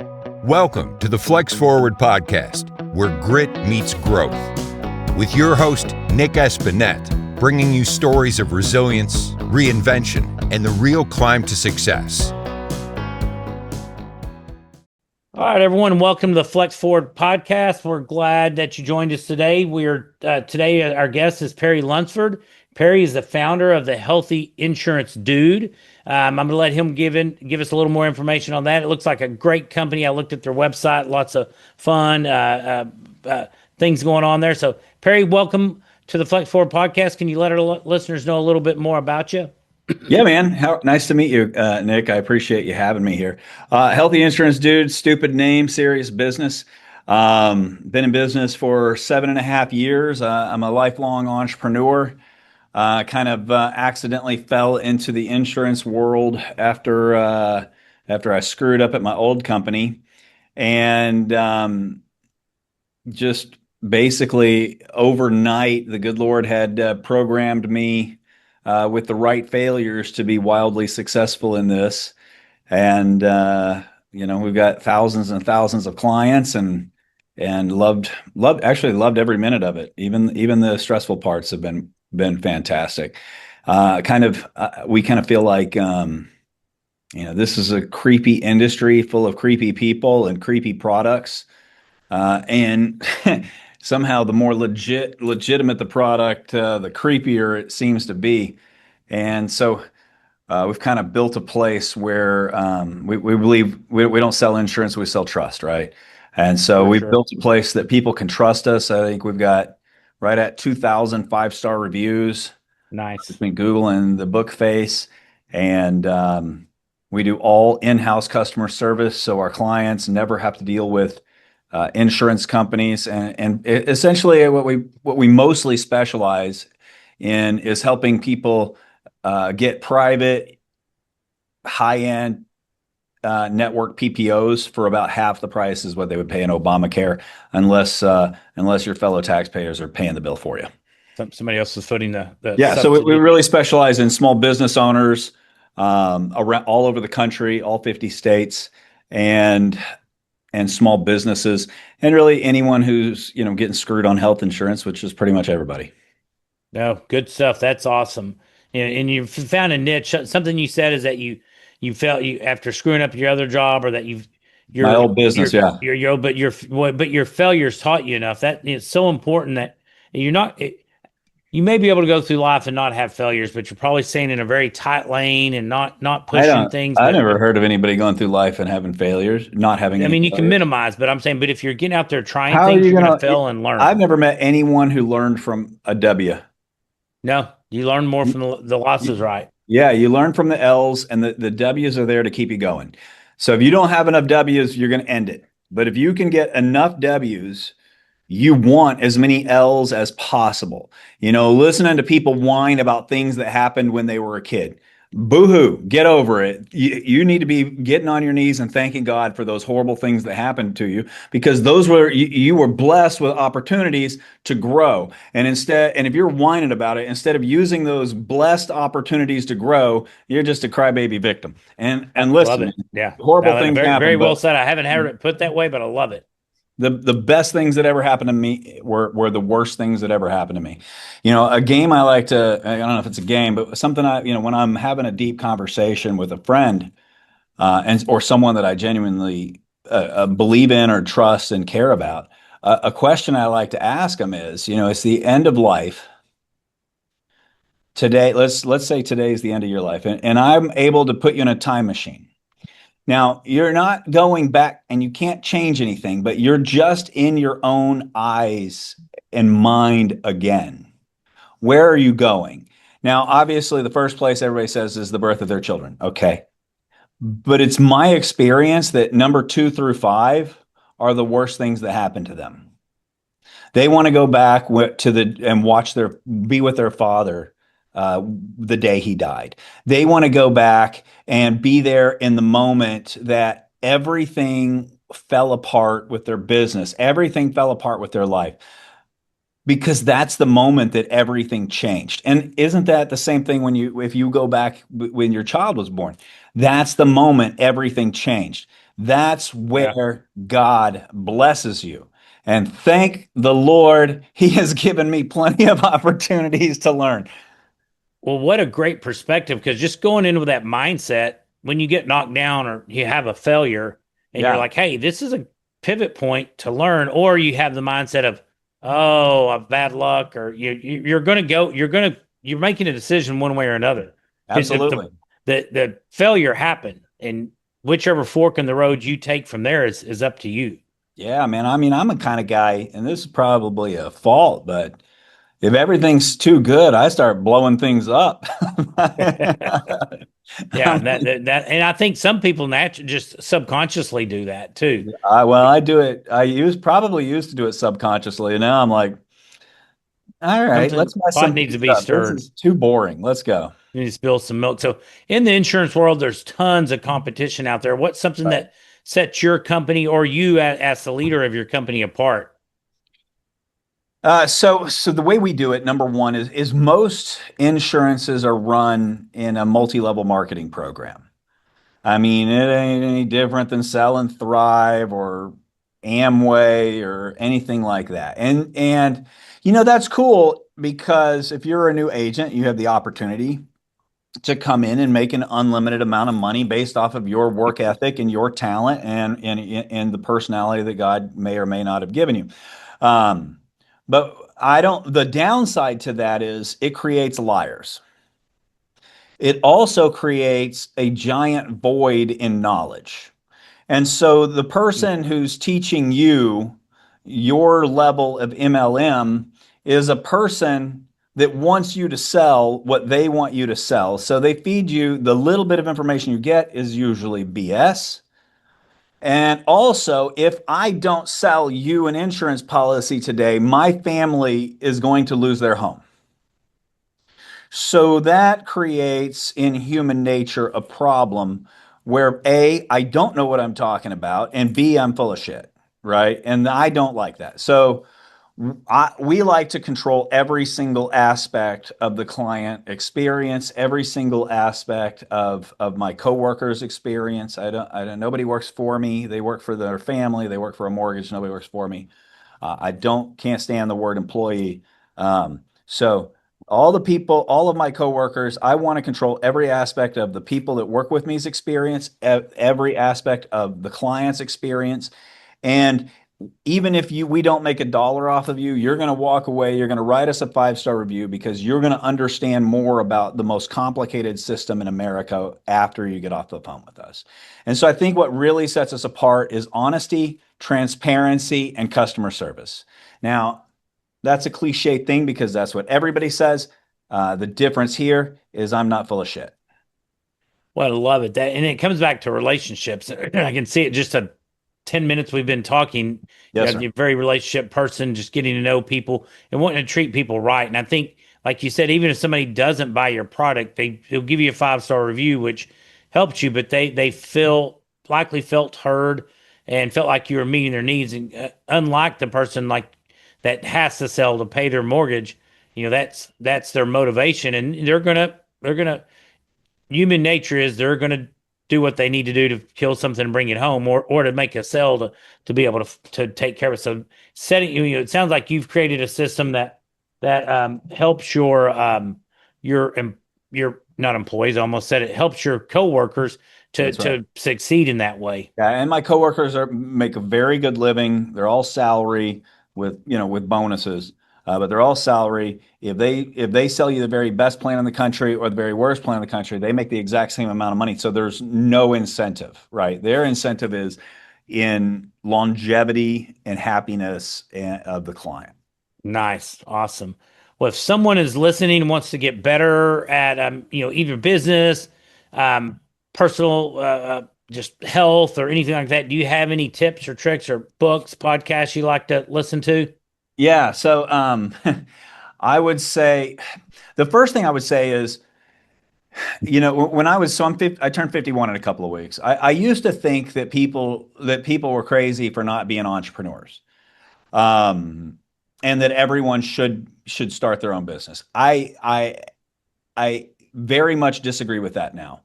Welcome to the Flex Forward Podcast, where grit meets growth. With your host, Nick Espanet, bringing you stories of resilience, reinvention, and the real climb to success. All right, everyone, welcome to the Flex Forward Podcast. We're glad that you joined us today. Today our guest is Perry Lunsford. Perry is the founder of the Healthy Insurance Dude. I'm going to let him give us a little more information on that. It looks like a great company. I looked at their website, lots of fun things going on there. So, Perry, welcome to the Flex Forward Podcast. Can you let our listeners know a little bit more about you? Yeah, man. Nice to meet you, Nick. I appreciate you having me here. Healthy Insurance Dude, stupid name, serious business. Been in business for 7.5 years. I'm a lifelong entrepreneur. Accidentally fell into the insurance world after I screwed up at my old company, and just basically overnight, the good Lord had programmed me with the right failures to be wildly successful in this. And we've got thousands and thousands of clients, and loved every minute of it. Even the stressful parts have been fantastic. We kind of feel like this is a creepy industry full of creepy people and creepy products, and somehow the more legitimate the product, the creepier it seems to be. And so we've kind of built a place where we believe we don't sell insurance, we sell trust, right? And so we've built a place that people can trust us. I think we've got right at 2,000 5-star reviews. Nice. Between Google and the book face. And we do all in-house customer service, so our clients never have to deal with insurance companies. And essentially what we mostly specialize in is helping people get private, high-end network PPOs for about half the price is what they would pay in Obamacare, unless your fellow taxpayers are paying the bill for you. Somebody else is footing the yeah. So we really specialize in small business owners around all over the country, all 50 states, and small businesses, and really anyone who's getting screwed on health insurance, which is pretty much everybody. No, good stuff. That's awesome. And you found a niche. Something you said is that you felt after screwing up your other job, or that my old business, but your failures taught you enough. That it's so important that you're not. You may be able to go through life and not have failures, but you're probably staying in a very tight lane and not pushing things. I never heard of anybody going through life and having failures, not having. I mean, you can minimize, but I'm saying, but if you're getting out there trying things, you're going to fail and learn. I've never met anyone who learned from a W. No, you learn more from the losses, right? Yeah, you learn from the L's, and the W's are there to keep you going. So if you don't have enough W's, you're going to end it. But if you can get enough W's, you want as many L's as possible. Listening to people whine about things that happened when they were a kid. Boo-hoo, get over it. You need to be getting on your knees and thanking God for those horrible things that happened to you, because those were you were blessed with opportunities to grow. And if you're whining about it, instead of using those blessed opportunities to grow, you're just a crybaby victim. And listen, love it. Yeah, horrible things happen. Very well said. I haven't heard it put that way, but I love it. The best things that ever happened to me were the worst things that ever happened to me. A game I like to, I don't know if it's a game, but something when I'm having a deep conversation with a friend, or someone that I genuinely believe in or trust and care about, a question I like to ask them is, it's the end of life. Today, let's say today is the end of your life, and I'm able to put you in a time machine. Now, you're not going back and you can't change anything, but you're just in your own eyes and mind again. Where are you going? Now, obviously, the first place everybody says is the birth of their children. Okay. But it's my experience that number 2 through 5 are the worst things that happen to them. They want to go back and be with their father the day he died. They want to go back and be there in the moment that everything fell apart with their business. Everything fell apart with their life. because that's the moment that everything changed. And isn't that the same thing if you go back when your child was born? That's the moment everything changed. That's Yeah. where God blesses you. And thank the Lord, He has given me plenty of opportunities to learn. Well, what a great perspective, because just going in with that mindset, when you get knocked down or you have a failure and you're Yeah, like, hey, this is a pivot point to learn, or you have the mindset of, oh, I've bad luck, or you're going to go, you're making a decision one way or another. Because absolutely. the failure happened, and whichever fork in the road you take from there is up to you. Yeah, man. I mean, I'm a kind of guy, and this is probably a fault, but if everything's too good, I start blowing things up. Yeah, and and I think some people naturally just subconsciously do that too. Well, I do it. Probably used to do it subconsciously. And now I'm like, all right, Something let's mess pot some needs to things be up. This stirred. is too boring. Let's go. You need to spill some milk. So in the insurance world, there's tons of competition out there. What's something Right. that sets your company or you as the leader of your company apart? So the way we do it, number one, is most insurances are run in a multi-level marketing program. I mean, it ain't any different than selling Thrive or Amway or anything like that. And that's cool because if you're a new agent, you have the opportunity to come in and make an unlimited amount of money based off of your work ethic and your talent and the personality that God may or may not have given you. Um, but I don't, the downside to that is it creates liars. It also creates a giant void in knowledge. And so the person who's teaching you your level of MLM is a person that wants you to sell what they want you to sell. So they feed you the little bit of information you get is usually BS. And also, if I don't sell you an insurance policy today, my family is going to lose their home. So that creates in human nature a problem where A, I don't know what I'm talking about, and B, I'm full of shit, right? And I don't like that. So we like to control every single aspect of the client experience, every single aspect of my coworkers' experience. Nobody works for me. They work for their family. They work for a mortgage. Nobody works for me. Can't stand the word employee. So all the people, all of my coworkers, I want to control every aspect of the people that work with me's experience, every aspect of the client's experience. And even if we don't make a dollar off of you, you're going to walk away, you're going to write us a 5-star review because you're going to understand more about the most complicated system in America after you get off the phone with us. And so I think what really sets us apart is honesty, transparency, and customer service. Now, that's a cliche thing because that's what everybody says. The difference here is I'm not full of shit. Well, I love it. That, and it comes back to relationships. I can see it just a 10 minutes we've been talking. Yes, You're sir. a very relationship person, just getting to know people and wanting to treat people right. And I think, like you said, even if somebody doesn't buy your product, they'll give you a 5-star review, which helps you, but they feel likely felt heard and felt like you were meeting their needs. And unlike the person like that has to sell to pay their mortgage, that's their motivation, and they're gonna human nature is they're going to do what they need to do to kill something and bring it home, or to make a sell to be able to take care of it. So setting it sounds like you've created a system that helps your your not employees. I almost said it helps your coworkers to That's right. to succeed in that way. Yeah, and my coworkers make a very good living. They're all salary with bonuses, but they're all salary. If they sell you the very best plan in the country or the very worst plan in the country, they make the exact same amount of money. So there's no incentive, right? Their incentive is in longevity and happiness of the client. Nice, awesome. Well, if someone is listening and wants to get better at either business, um, personal, just health or anything like that, do you have any tips or tricks or books, podcasts you like to listen to? Yeah. So I would say the first thing I would say is when I turned 51 in a couple of weeks. I used to think that people were crazy for not being entrepreneurs, um, and that everyone should start their own business. I very much disagree with that now.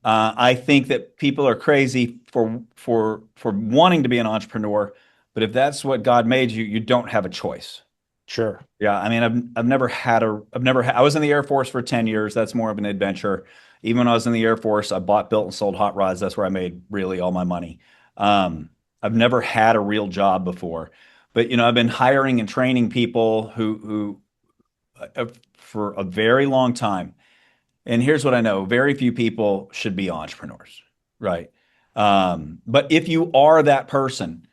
I think that people are crazy for wanting to be an entrepreneur, but if that's what God made you, you don't have a choice. Sure. Yeah, I mean, I've never had I was in the Air Force for 10 years. That's more of an adventure. Even when I was in the Air Force, I bought, built, and sold hot rods. That's where I made really all my money. I've never had a real job before, but I've been hiring and training people for a very long time. And here's what I know: very few people should be entrepreneurs, right? But if you are that person,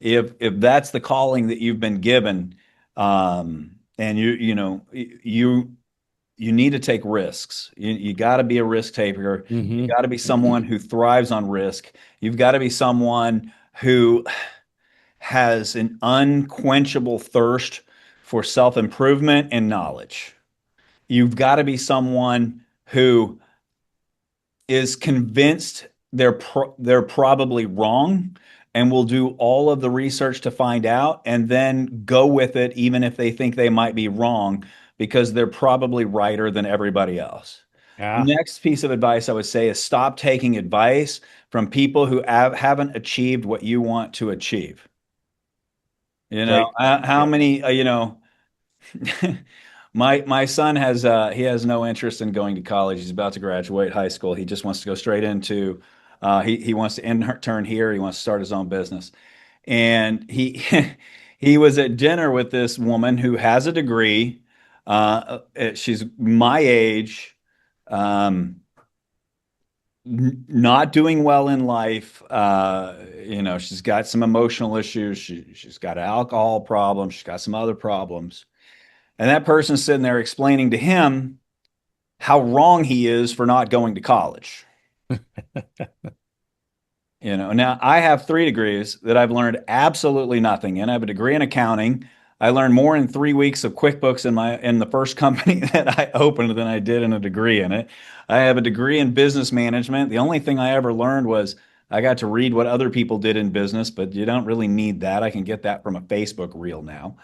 if that's the calling that you've been given, and you need to take risks. You got to be a risk taker. You Hmm. got to be someone who thrives on risk. You've got to be someone who has an unquenchable thirst for self-improvement and knowledge. You've got to be someone who is convinced they're probably wrong and will do all of the research to find out and then go with it even if they think they might be wrong because they're probably righter than everybody else. Yeah. Next piece of advice I would say is stop taking advice from people who haven't achieved what you want to achieve. Great. How Yeah. many, my son he has no interest in going to college. He's about to graduate high school. He just wants to go straight into he wants to intern here. He wants to start his own business. And he he was at dinner with this woman who has a degree. She's my age, um, not doing well in life. She's got some emotional issues. She's got an alcohol problem. She's got some other problems. And that person's sitting there explaining to him how wrong he is for not going to college. Now I have 3 degrees that I've learned absolutely nothing in. I have a degree in accounting. I learned more in 3 weeks of QuickBooks in the first company that I opened than I did in a degree in it. I have a degree in business management. The only thing I ever learned was I got to read what other people did in business, but you don't really need that. I can get that from a Facebook reel now.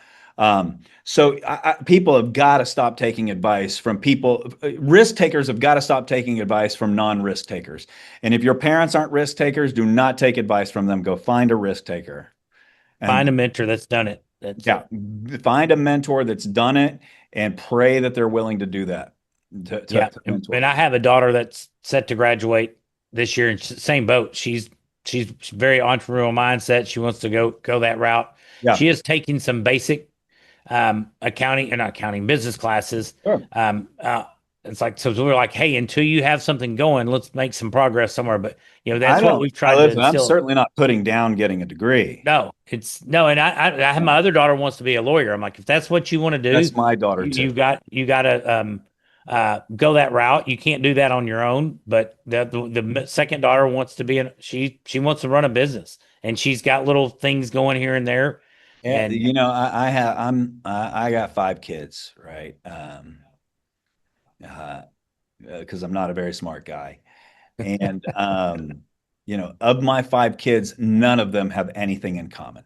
People have got to stop taking advice from people. Risk takers have got to stop taking advice from non-risk takers. And if your parents aren't risk takers, do not take advice from them. Go find a risk taker. Find And a mentor that's done it. That's yeah, find a mentor that's done it and pray that they're willing to do that yeah. to And mentor I you. have a daughter that's set to graduate this year in same boat. She's very entrepreneurial mindset. She wants to go that route. Yeah, She is taking some basic accounting and not accounting business classes. sure. Um, uh, it's like so we're like, hey, until you have something going, let's make some progress somewhere. But I that's what don't, we've tried to listen, I'm instill. certainly not putting down getting a degree. No, it's no, and I have my other daughter wants to be a lawyer. I'm like, if that's what you want to do, That's my daughter you, too. you got to go that route. You can't do that on your own. But the second daughter wants to be she wants to run a business, and she's got little things going here and there. Yeah, And I got 5 kids, right? Uh, because I'm not a very smart guy. And of my 5 kids, none of them have anything in common,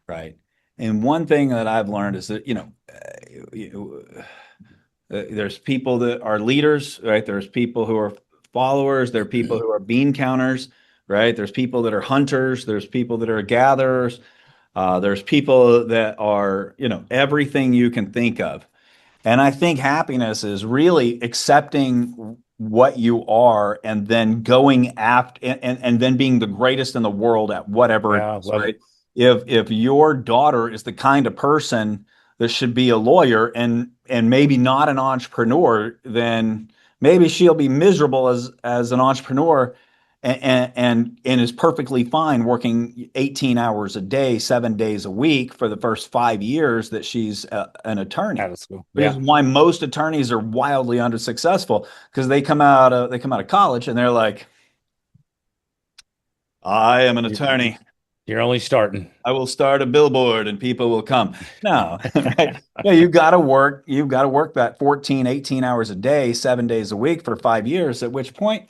right? And one thing that I've learned is that there's people that are leaders, right? There's people who are followers. There are people who are bean counters, right? There's people that are hunters. There's people that are gatherers. There's people that are, everything you can think of. And I think happiness is really accepting what you are and then going after and then being the greatest in the world at whatever it yeah, I is, love it. right? If your daughter is the kind of person that should be a lawyer and maybe not an entrepreneur, then maybe she'll be miserable as an entrepreneur and is perfectly fine working 18 hours a day, 7 days a week for the first 5 years that she's an Out attorney. of school. Which is Yeah, why most attorneys are wildly unsuccessful because they come out of college and they're like, I am an you're, attorney. you're only starting. I will start a billboard and people will come. No, right? Yeah, you got to work. You've got to work that 14, 18 hours a day, 7 days a week for 5 years, at which point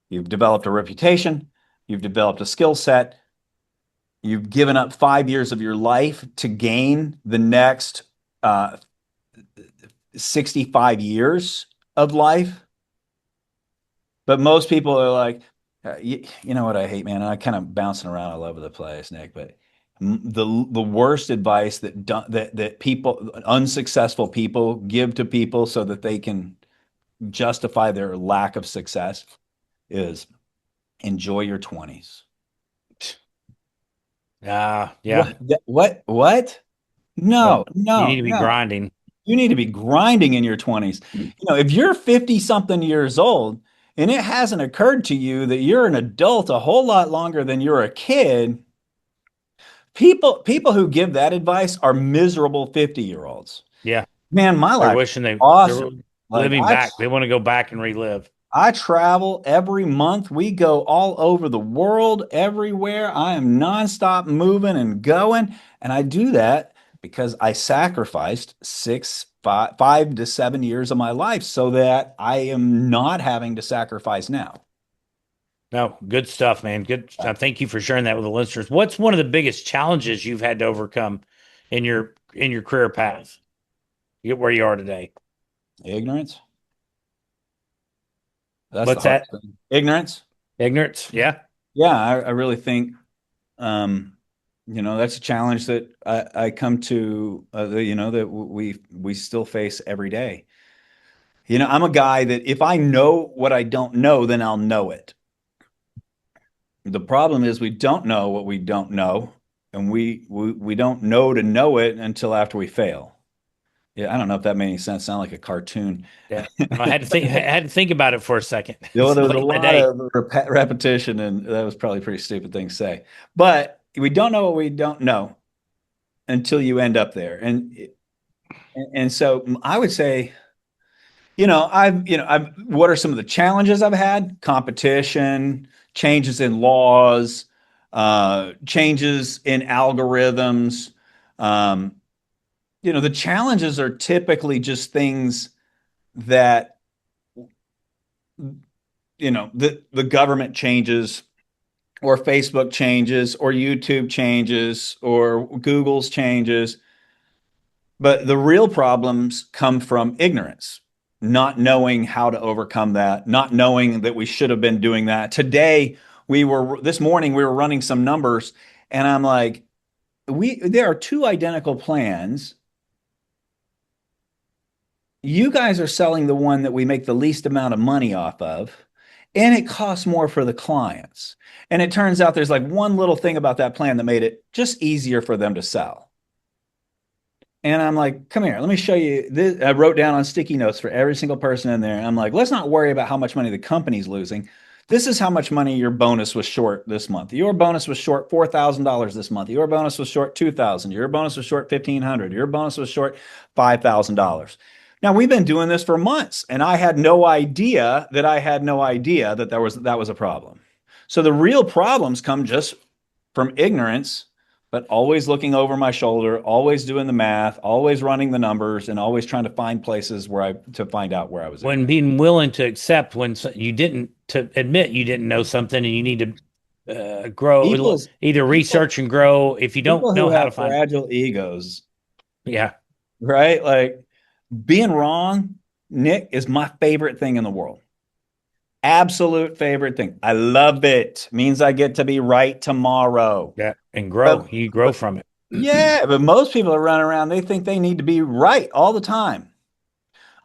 you've developed a reputation, you've developed a skill set, you've given up 5 years of your life to gain the next uh, 65 years of life. But most people are like, you know what I hate, man? And I kind of bouncing around all over the place, Nick. But the worst advice that people, unsuccessful people, give to people so that they can justify their lack of success is enjoy your 20s. Yeah. What? Nope. No, You need no, to be no. grinding. You need to be grinding in your 20s. If you're 50 something years old and it hasn't occurred to you that you're an adult a whole lot longer than you're a kid, people who give that advice are miserable 50-year-olds. Yeah. Man, my They're life is wishing they're awesome. Like living back. They want to go back and relive. I travel every month. We go all over the world, everywhere. I am nonstop moving and going. And I do that because I sacrificed 5 to 7 years of my life so that I am not having to sacrifice now. No, good stuff, man. Good. Thank you for sharing that with the listeners. What's one of the biggest challenges you've had to overcome in your career path? You get where you are today. Ignorance. That's the What's hardest that? thing. Ignorance. Ignorance. Yeah. Yeah, I really think um, that's a challenge that I come to that we still face every day. I'm a guy that if I know what I don't know, then I'll know it. The problem is we don't know what we don't know, and we don't know it until after we fail. Yeah, I don't know if that made any sense. Sound like a cartoon. Yeah. I had to think. I had to think about it for a second. There It's was a late in the lot day. of repetition, and that was probably a pretty stupid thing to say. But we don't know what we don't know until you end up there, and so I would say I've what are some of the challenges I've had? Competition, changes in laws, changes in algorithms. Um, the challenges are typically just things that, the government changes or Facebook changes or YouTube changes or Google's changes. But the real problems come from ignorance, not knowing how to overcome that, not knowing that we should have been doing that. This morning, we were running some numbers, and I'm like, there are two identical plans. You guys are selling the one that we make the least amount of money off of, and it costs more for the clients. And it turns out there's like one little thing about that plan that made it just easier for them to sell. And I'm like, come here, let me show you this. I wrote down on sticky notes for every single person in there. And I'm like, let's not worry about how much money the company's losing. This is how much money your bonus was short this month. Your bonus was short $4,000 this month. Your bonus was short $2,000. Your bonus was short $1,500. Your bonus was short $5,000. Now we've been doing this for months, and I had no idea that that was a problem. So the real problems come just from ignorance, but always looking over my shoulder, always doing the math, always running the numbers, and always trying to find places to find out where I was at. When being willing to accept to admit you didn't know something and you need to grow, either research and grow if you don't People know who how to have find. fragile egos, Yeah. right? Like being wrong, Nick, is my favorite thing in the world. Absolute favorite thing. I love it. Means I get to be right tomorrow. Yeah. And grow. You grow from it. Yeah, but most people are running around, they think they need to be right all the time.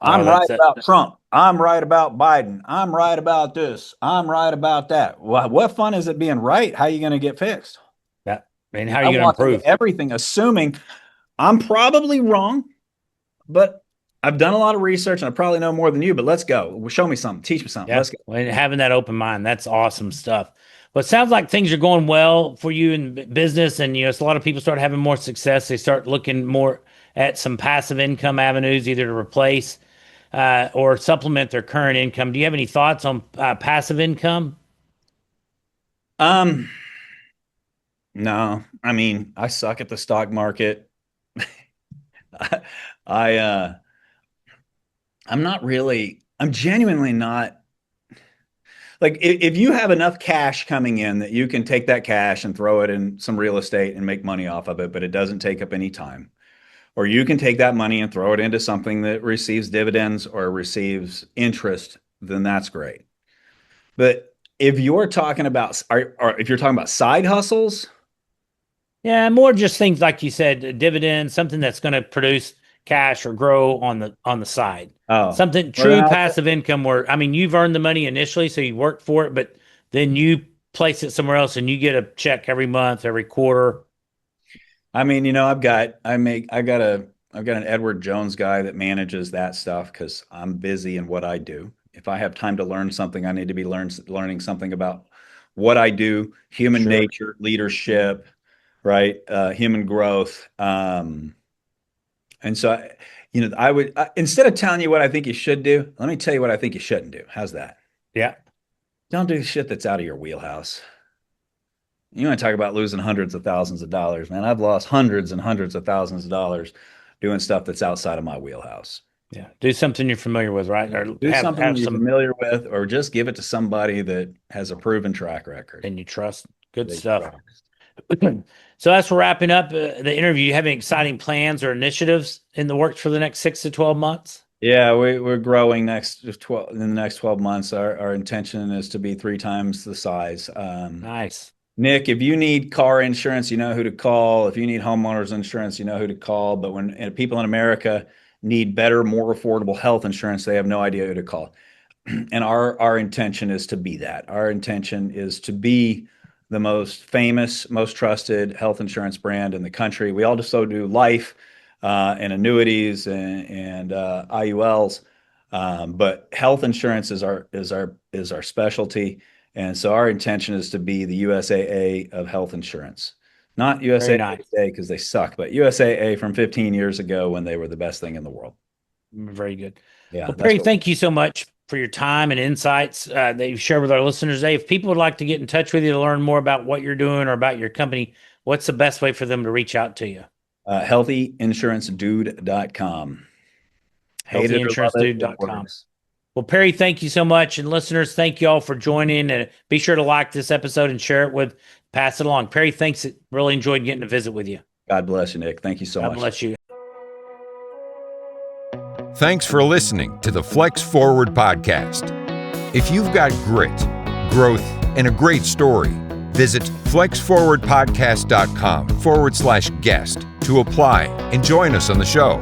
No, I'm right about Trump. I'm right about Biden. I'm right about this. I'm right about that. Well, what fun is it being right? How are you going to get fixed? Yeah. And how are I you going to walk into improve? everything assuming I'm probably wrong, but I've done a lot of research and I probably know more than you, but let's go. Show me something. Teach me something. Yeah. Let's go. And having that open mind, that's awesome stuff. Well, it sounds like things are going well for you in business, and so a lot of people start having more success. They start looking more at some passive income avenues, either to replace or supplement their current income. Do you have any thoughts on passive income? Um, no, I mean, I suck at the stock market. I I'm genuinely not like if you have enough cash coming in that you can take that cash and throw it in some real estate and make money off of it, but it doesn't take up any time. Or you can take that money and throw it into something that receives dividends or receives interest, then that's great. But if you're talking about, or if you're talking about side hustles, Yeah, more just things like you said, a dividend, something that's going to produce cash or grow on the side. oh, Something well then true passive income where I mean you've earned the money initially, so you work for it, but then you place it somewhere else and you get a check every month, every quarter. I mean, I've got an Edward Jones guy that manages that stuff because I'm busy in what I do. If I have time to learn something, I need to be learning something about what I do, human Sure. nature, leadership, right? Human growth. And so, I would, instead of telling you what I think you should do, let me tell you what I think you shouldn't do. How's that? Yeah. Don't do shit that's out of your wheelhouse. You want to talk about losing hundreds of thousands of dollars, man. I've lost hundreds and hundreds of thousands of dollars doing stuff that's outside of my wheelhouse. Yeah. Do something you're familiar with, right? Or Do something have you're some familiar with, or just give it to somebody that has a proven track record. and you trust. Good They stuff. trust. So that's wrapping up the interview. You have any exciting plans or initiatives in the works for the next 6 to 12 months? Yeah, we're growing in the next 12 months. Our intention is to be 3 times the size. Nice. Nick, if you need car insurance, you know who to call. If you need homeowners insurance, you know who to call. But when people in America need better, more affordable health insurance, they have no idea who to call. And our intention is to be that. Our intention is to be the most famous, most trusted health insurance brand in the country. We also do life and annuities and IULs, but health insurance is our specialty. And so our intention is to be the USAA of health insurance. Not Very USAA nice. today because they suck, but USAA from 15 years ago when they were the best thing in the world. Very good. Yeah, Well, that's Perry, what thank you so much for your time and insights that you've shared with our listeners today. If people would like to get in touch with you to learn more about what you're doing or about your company, what's the best way for them to reach out to you? healthyinsurancedude.com. Hate it or love it, it Healthyinsurancedude.com. works. Well, Perry, thank you so much. And listeners, thank you all for joining. And be sure to like this episode and share it pass it along. Perry, thanks. Really enjoyed getting to visit with you. God bless you, Nick. Thank you so God much. bless you. Thanks for listening to the Flex Forward podcast. If you've got grit, growth, and a great story, visit flexforwardpodcast.com/guest to apply and join us on the show.